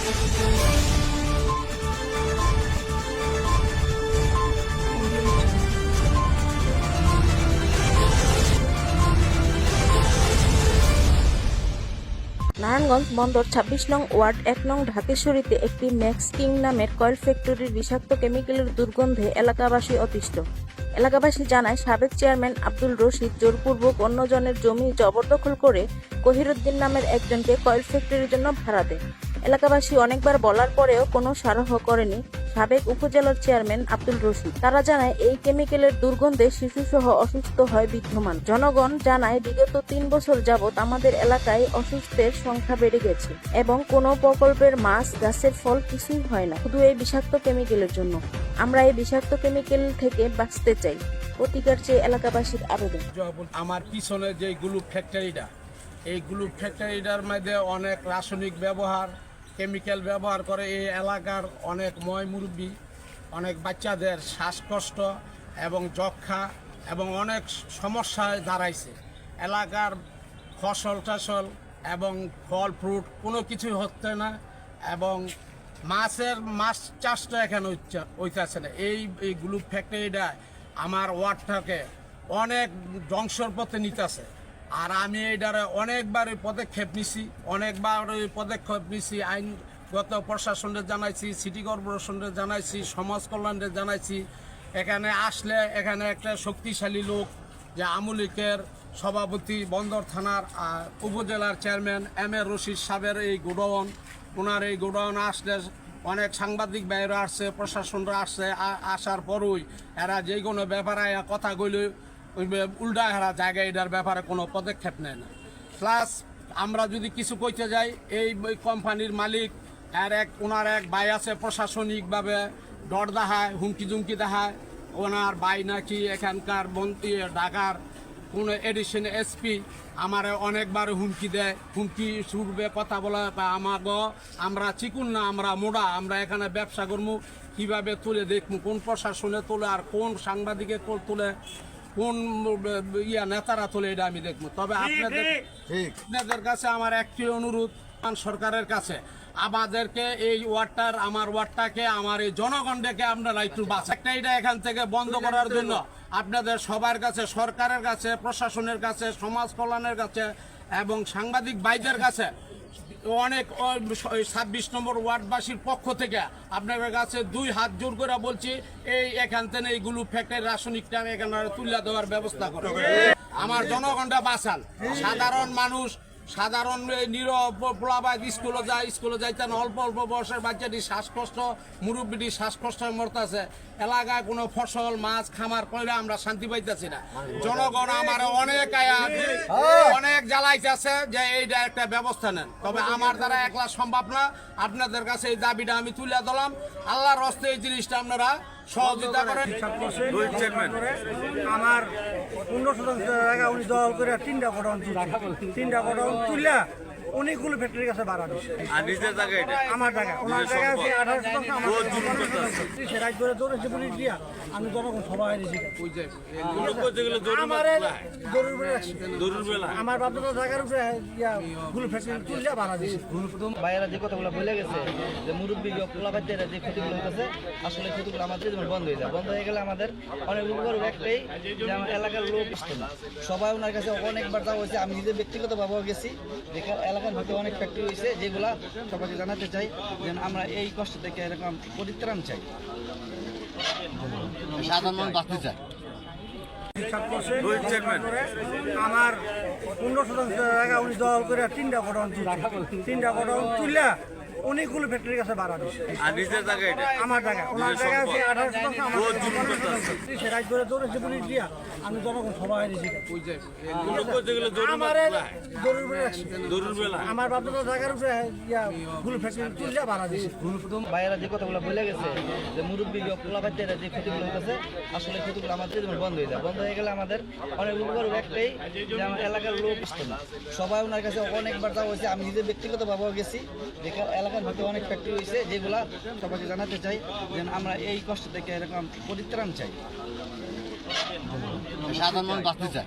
নারায়ণগঞ্জ বন্দর ২৬ নং ওয়ার্ড ১ নং ঢাকেশ্বরীতে একটি ম্যাক্স কিং নামের কয়েল ফ্যাক্টরির বিষাক্ত কেমিক্যালের দুর্গন্ধে এলাকাবাসী অতিষ্ঠ। এলাকাবাসী জানায়, সাবেক চেয়ারম্যান আব্দুল রশিদ জোরপূর্বক অন্যজনের জমি জবরদখল করে কহিরুদ্দিন নামের একজনকে কয়েল ফ্যাক্টরির জন্য ভাড়া দেয়। এলাকাবাসী অনেকবার বলার পরেও কোনো সাড়া করেনি সাবেক উপজেলার চেয়ারম্যান আব্দুল রশিদ। তারা জানায়, এই কেমিক্যালের দুর্গন্ধে শিশুসহ অসুস্থ হয় বিদ্যমান জনগণ। জানায়, বিগত ৩ বছর যাবৎ আমাদের এলাকায় অসুস্থের সংখ্যা বেড়ে গেছে এবং কোনো প্রকল্পের মাছ, গাছের ফল কিছুই হয় না, শুধু এই বিষাক্ত কেমিক্যালের জন্য। আমরা এই বিষাক্ত কেমিক্যাল থেকে বাঁচতে চাই, প্রতিকার চেয়ে এলাকাবাসীর আবেদন। আমার পিছনে যে গ্লুপ ফ্যাক্টরিটা, এই গ্লুপ ফ্যাক্টরিটার মধ্যে অনেক রাসায়নিক ব্যবহার, কেমিক্যাল ব্যবহার করে। এই এলাকার অনেক মুরব্বী, অনেক বাচ্চাদের শ্বাসকষ্ট এবং যক্ষা এবং অনেক সমস্যায় দাঁড়াইছে। এলাকার ফসল টাসল এবং ফল ফ্রুট কোনো কিছুই হচ্ছে না এবং মাছ চাষটা এখানে হইতেছে না। এই গ্লুপ ফ্যাক্টরিটা আমার ওয়ার্ডটাকে অনেক ধ্বংসর পথে নিতেছে। আর আমি এইটারে অনেকবার পদক্ষেপ নিছি, আইনগত প্রশাসনের জানাইছি, সিটি কর্পোরেশনের জানাইছি, সমাজ কল্যাণের জানাইছি। এখানে আসলে এখানে একটা শক্তিশালী লোক, যে আমলিকের সভাপতি, বন্দর থানার উপজেলার চেয়ারম্যান এম এ রশিদ সাহেবের এই গোডাউন, ওনার এই গোডাউন আসলে অনেক সাংবাদিক বাইরে আসছে, প্রশাসনরা আসছে। আসার পরই এরা যে কোনো ব্যাপারে কথা কইলে উল্টা হারা জায়গায় এটার ব্যাপারে কোনো পদক্ষেপ নেয় না। প্লাস আমরা যদি কিছু কইতে যাই, এই কোম্পানির মালিক ওনার এক ভাই আছে, প্রশাসনিকভাবে ডর দেখায়, হুমকি জুমকি দেখায়। ওনার ভাই নাকি এখানকার ঢাকার কোনো এডিশন এসপি আমার অনেকবার হুমকি দেয়, হুমকি সুরবে কথা বলা। আমরা চিকুন না, আমরা মোড়া, আমরা এখানে ব্যবসা করবো, কীভাবে তুলে দেখবো, কোন প্রশাসনে তোলে আর কোন সাংবাদিকে তোলে, কোন নেতারা তোলে, এটা আমি দেখবো। তবে আপনাদের কাছে আমার একটি অনুরোধ, সরকারের কাছে আমাদেরকে এই আমার ওয়ার্ডটাকে, আমার এই জনগণকে আপনারা একটু বাঁচান। এটা এখান থেকে বন্ধ করার জন্য আপনাদের সবার কাছে, সরকারের কাছে, প্রশাসনের কাছে, সমাজ কল্যাণের কাছে এবং সাংবাদিক ভাইদের কাছে অনেক ২৬ নম্বর ওয়ার্ডবাসীর পক্ষ থেকে আপনাদের কাছে ২ হাত জোর করে বলছি, এখান থেকে এই গ্লুপ ফ্যাক্টরি রাসায়নিকটা এখানে তুলে দেওয়ার ব্যবস্থা করে আমার জনগণটা বাঁচান। সাধারণ মানুষ, সাধারণ নিরপলাবাদ স্কুলে যাইতেন, অল্প বয়সের বাচ্চাটি শ্বাসকষ্ট, মুরব্বীটি শ্বাসকষ্ট মরতেছে। এলাকায় কোনো ফসল, মাছ, খামার করলে আমরা শান্তি পাইতেছি না। জনগণ আমার অনেক জ্বালাইতেছে যে এইটা একটা ব্যবস্থা নেন। তবে আমার দ্বারা একলা সম্ভব না। আপনাদের কাছে এই দাবিটা আমি তুলে দিলাম। আল্লাহর হস্তে এই জিনিসটা আপনারা সহযোগিতা করেন। আমার ১৫% জায়গা উনি দল করে 3টা গোডাউন তুললা অনেকগুলো ফ্যাক্টরির কাছে বাড়া দিচ্ছে। আমার জায়গা, ওনার জায়গা আছে 18% রাইট করে দৌড়েছে পুলিশ দিয়া। আমি জনগণ সবাই আমার বাধ্যতা জায়গার উপরে গুলো ফ্যাক্টরি তুললা বাড়া দিচ্ছে। ভাইয়েরা যে কথাগুলো বলে গেছে যে মুরব্বী পোলাবাচ্চারা যে ক্ষতিগুলো হতেছে, আসলে ক্ষতিগুলো আমাদের বন্ধ হয়ে যায়। বন্ধ হয়ে গেলে আমাদের অনেক উপকার একটাই, যে আমার এলাকার লোক সবাই ওনার কাছে অনেকবার যাওয়া হয়েছে। আমি নিজে ব্যক্তিগতভাবেও গেছি, এলাকার ভিতরে অনেক ফ্যাক্টরি হয়েছে, যেগুলা সবাইকে জানাতে চাই যেন আমরা এই কষ্ট থেকে এরকম পরিত্রাণ চাই, সাধারণ মানুষ বাঁচতে চাই। আমার 15% জায়গা উনি দল করে 3টা গোডাউন তুললা অনেকগুলো ফ্যাক্টরির কাছে বাড়া দিচ্ছে। আমার জায়গা, ওনার জায়গা আছে 18% রাইট করে দৌড়েছে পুলিশ দিয়া। আমি জনগণ সবাই আমার বাধ্যতা জায়গার উপরে গুলো ফ্যাক্টরি তুললা বাড়া দিচ্ছে। ভাইয়েরা যে কথাগুলো বলে গেছে যে মুরব্বী পোলাবাচ্চারা যে ক্ষতিগুলো হতেছে, আসলে ক্ষতিগুলো আমাদের বন্ধ হয়ে যায়। বন্ধ হয়ে গেলে আমাদের অনেক উপকার একটাই, যে আমার এলাকার লোক সবাই ওনার কাছে অনেকবার যাওয়া হয়েছে। আমি নিজে ব্যক্তিগতভাবেও গেছি, এলাকার ভিতরে অনেক ফ্যাক্টরি হয়েছে, যেগুলা সবাইকে জানাতে চাই যেন আমরা এই কষ্ট থেকে এরকম পরিত্রাণ চাই, সাধারণ মানুষ বাঁচতে চাই।